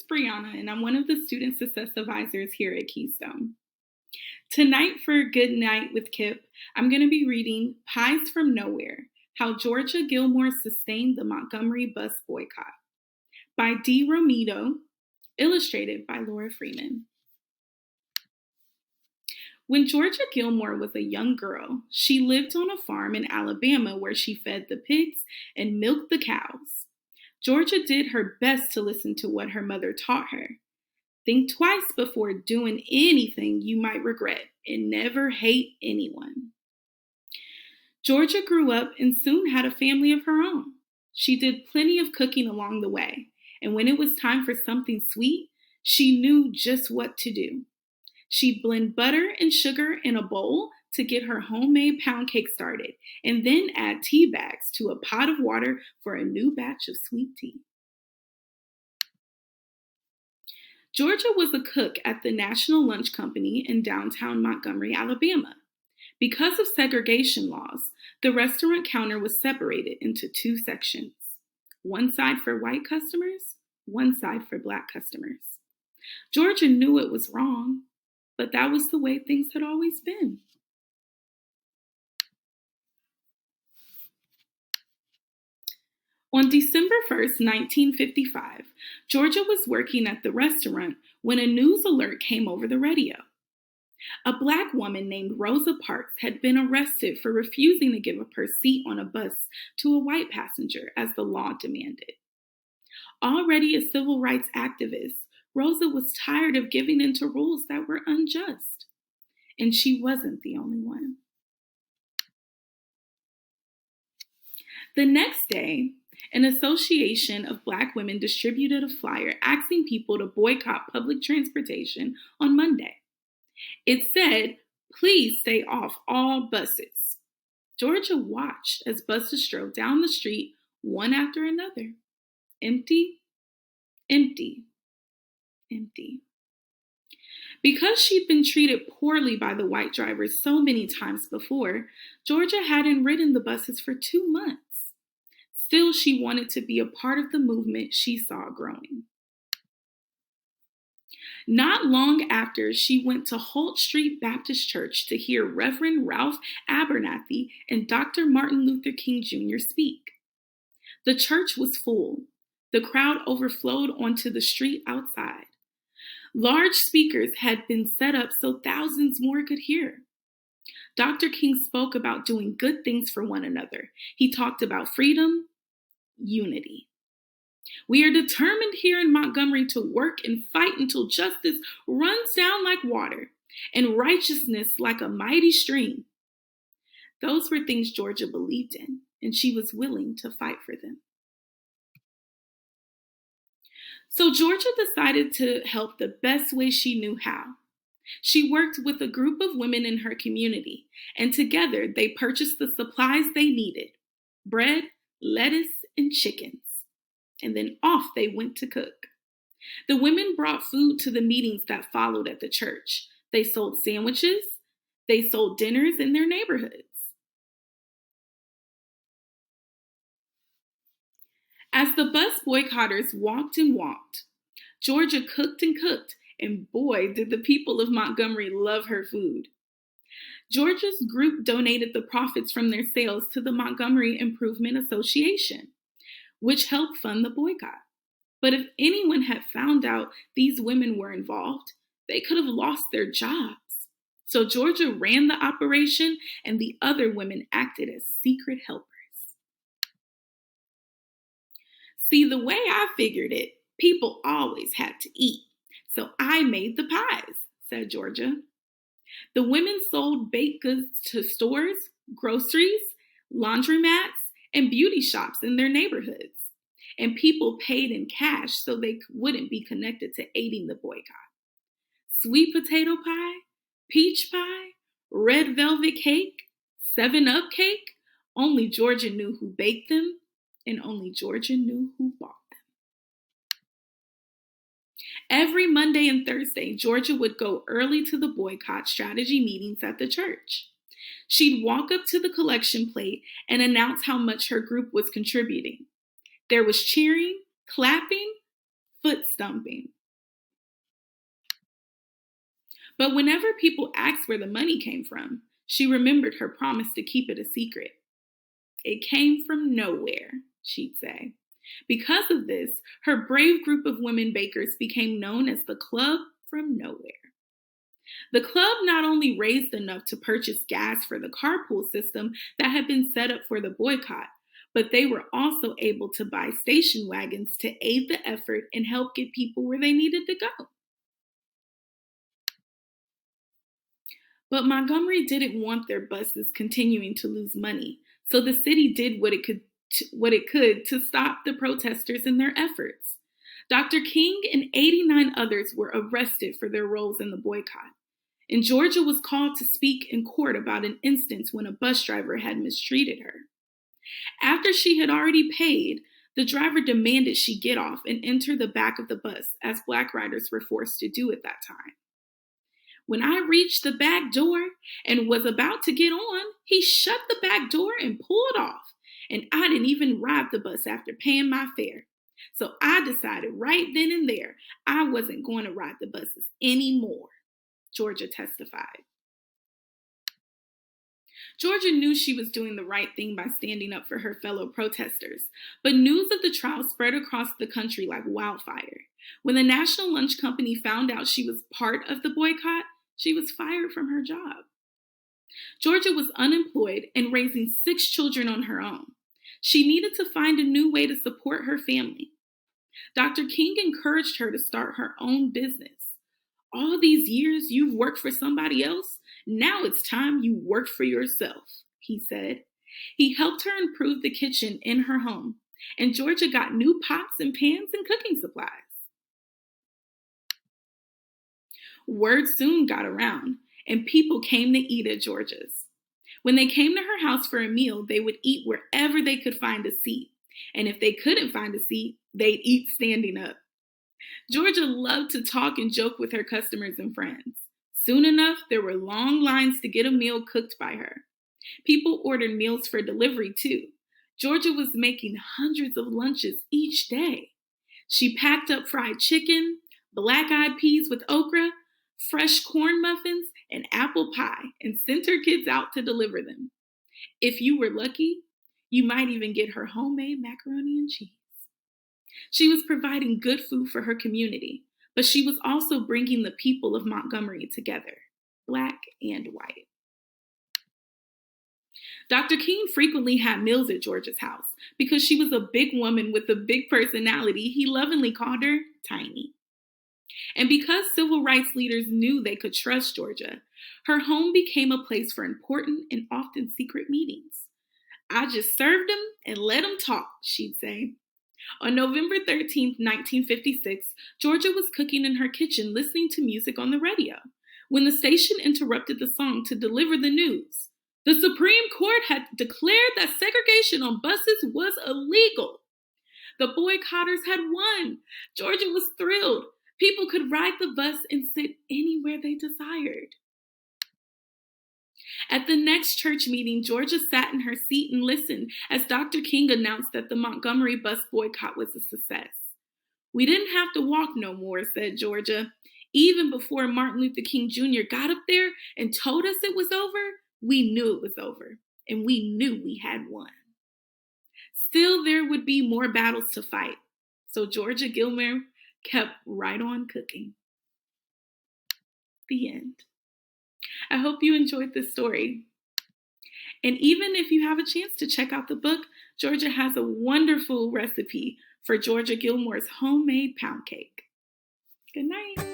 is Breanna, and I'm one of the student success advisors here at Keystone. Tonight for Good Night with Kip, I'm going to be reading Pies from Nowhere, How Georgia Gilmore Sustained the Montgomery Bus Boycott by Dee Romito, illustrated by Laura Freeman. When Georgia Gilmore was a young girl, she lived on a farm in Alabama where she fed the pigs and milked the cows. Georgia did her best to listen to what her mother taught her. Think twice before doing anything you might regret, and never hate anyone. Georgia grew up and soon had a family of her own. She did plenty of cooking along the way, and when it was time for something sweet, she knew just what to do. She'd blend butter and sugar in a bowl to get her homemade pound cake started, and then add tea bags to a pot of water for a new batch of sweet tea. Georgia was a cook at the National Lunch Company in downtown Montgomery, Alabama. Because of segregation laws, the restaurant counter was separated into two sections. One side for white customers, one side for black customers. Georgia knew it was wrong, but that was the way things had always been. On December 1st, 1955, Georgia was working at the restaurant when a news alert came over the radio. A black woman named Rosa Parks had been arrested for refusing to give up her seat on a bus to a white passenger as the law demanded. Already a civil rights activist, Rosa was tired of giving in to rules that were unjust. And she wasn't the only one. The next day, an association of black women distributed a flyer asking people to boycott public transportation on Monday. It said, "Please stay off all buses." Georgia watched as buses drove down the street one after another. Empty, empty, empty. Because she'd been treated poorly by the white drivers so many times before, Georgia hadn't ridden the buses for 2 months. Still, she wanted to be a part of the movement she saw growing. Not long after, she went to Holt Street Baptist Church to hear Reverend Ralph Abernathy and Dr. Martin Luther King Jr. speak. The church was full. The crowd overflowed onto the street outside. Large speakers had been set up so thousands more could hear. Dr. King spoke about doing good things for one another. He talked about freedom, unity. "We are determined here in Montgomery to work and fight until justice runs down like water and righteousness like a mighty stream." Those were things Georgia believed in, and she was willing to fight for them. So Georgia decided to help the best way she knew how. She worked with a group of women in her community, and together they purchased the supplies they needed: bread, lettuce, and chickens. And then off they went to cook. The women brought food to the meetings that followed at the church. They sold sandwiches. They sold dinners in their neighborhoods. As the bus boycotters walked and walked, Georgia cooked and cooked, and boy, did the people of Montgomery love her food. Georgia's group donated the profits from their sales to the Montgomery Improvement Association, which helped fund the boycott. But if anyone had found out these women were involved, they could have lost their jobs. So Georgia ran the operation, and the other women acted as secret helpers. "See, the way I figured it, people always had to eat, so I made the pies," said Georgia. The women sold baked goods to stores, groceries, laundromats, and beauty shops in their neighborhoods. And people paid in cash so they wouldn't be connected to aiding the boycott. Sweet potato pie, peach pie, red velvet cake, 7-Up cake, only Georgia knew who baked them, and only Georgia knew who bought them. Every Monday and Thursday, Georgia would go early to the boycott strategy meetings at the church. She'd walk up to the collection plate and announce how much her group was contributing. There was cheering, clapping, foot stomping. But whenever people asked where the money came from, she remembered her promise to keep it a secret. It came from nowhere, she'd say. Because of this, her brave group of women bakers became known as the Club from Nowhere. The club not only raised enough to purchase gas for the carpool system that had been set up for the boycott, but they were also able to buy station wagons to aid the effort and help get people where they needed to go. But Montgomery didn't want their buses continuing to lose money, so the city did what it could to stop the protesters in their efforts. Dr. King and 89 others were arrested for their roles in the boycott, and Georgia was called to speak in court about an instance when a bus driver had mistreated her. After she had already paid, the driver demanded she get off and enter the back of the bus, as Black riders were forced to do at that time. When I reached the back door and was about to get on, he shut the back door and pulled off, and I didn't even ride the bus after paying my fare. So I decided right then and there I wasn't going to ride the buses anymore, Georgia testified. Georgia knew she was doing the right thing by standing up for her fellow protesters, but news of the trial spread across the country like wildfire. When the National Lunch Company found out she was part of the boycott, she was fired from her job. Georgia was unemployed and raising 6 children on her own. She needed to find a new way to support her family. Dr. King encouraged her to start her own business. All these years you've worked for somebody else, now it's time you work for yourself, he said. He helped her improve the kitchen in her home, and Georgia got new pots and pans and cooking supplies. Word soon got around, and people came to eat at Georgia's. When they came to her house for a meal, they would eat wherever they could find a seat. And if they couldn't find a seat, they'd eat standing up. Georgia loved to talk and joke with her customers and friends. Soon enough, there were long lines to get a meal cooked by her. People ordered meals for delivery, too. Georgia was making hundreds of lunches each day. She packed up fried chicken, black-eyed peas with okra, fresh corn muffins, and apple pie, and sent her kids out to deliver them. If you were lucky, you might even get her homemade macaroni and cheese. She was providing good food for her community, but she was also bringing the people of Montgomery together, Black and white. Dr. King frequently had meals at Georgia's house. Because she was a big woman with a big personality, he lovingly called her Tiny. And because civil rights leaders knew they could trust Georgia, her home became a place for important and often secret meetings. I just served them and let them talk, she'd say. On November 13th, 1956, Georgia was cooking in her kitchen listening to music on the radio when the station interrupted the song to deliver the news. The Supreme Court had declared that segregation on buses was illegal. The boycotters had won. Georgia was thrilled. People could ride the bus and sit anywhere they desired. At the next church meeting, Georgia sat in her seat and listened as Dr. King announced that the Montgomery bus boycott was a success. We didn't have to walk no more, said Georgia. Even before Martin Luther King Jr. got up there and told us it was over, we knew it was over, and we knew we had won. Still, there would be more battles to fight, so Georgia Gilmore kept right on cooking. The end. I hope you enjoyed this story. And even if you have a chance to check out the book, Georgia has a wonderful recipe for Georgia Gilmore's homemade pound cake. Good night.